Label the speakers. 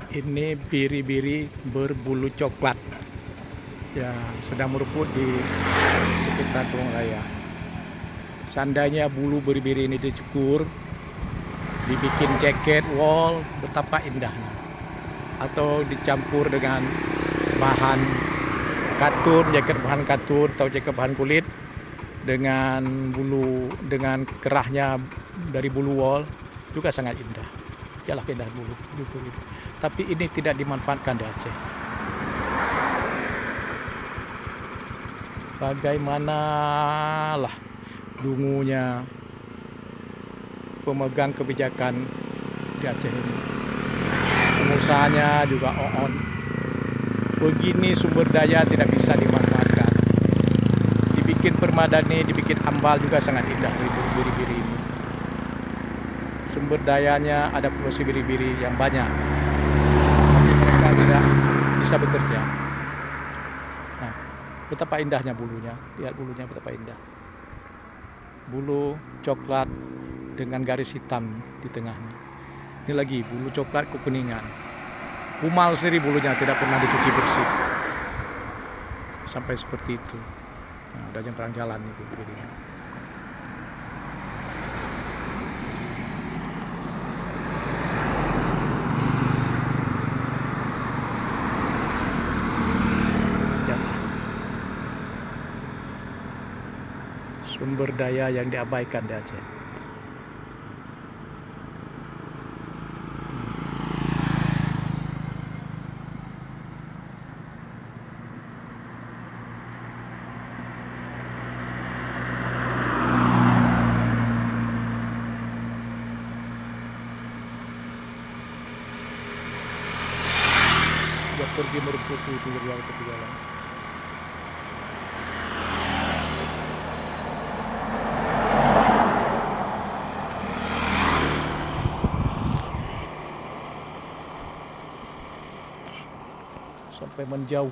Speaker 1: Ini biri-biri berbulu coklat ya, sedang meruput di sekitar Kebun Raya. Seandainya bulu biri-biri ini dicukur, dibikin jaket wol, betapa indahnya. Atau dicampur dengan bahan katun, jaket bahan katun atau jaket bahan kulit dengan bulu, dengan kerahnya dari bulu wol, juga sangat indah. Itulah keindahan bulu. Tapi ini tidak dimanfaatkan di Aceh. Bagaimanalah dungunya pemegang kebijakan di Aceh ini. Pengusahanya juga on. Begini sumber daya tidak bisa dimanfaatkan. Dibikin permadani, dibikin ambal juga sangat indah biri-biri ini. Sumber dayanya ada populasi biri-biri yang banyak, tapi mereka tidak bisa bekerja. Nah, betapa indahnya bulunya, lihat bulunya betapa indah. Bulu coklat dengan garis hitam di tengahnya. Ini lagi bulu coklat kekuningan. Kumal sendiri bulunya, tidak pernah dicuci bersih. Sampai seperti itu. Nah, udah jam perang jalan itu birinya. Sumber daya yang diabaikan di Aceh. Dia pergi merebus di pinggir jalan. Sampai menjauh.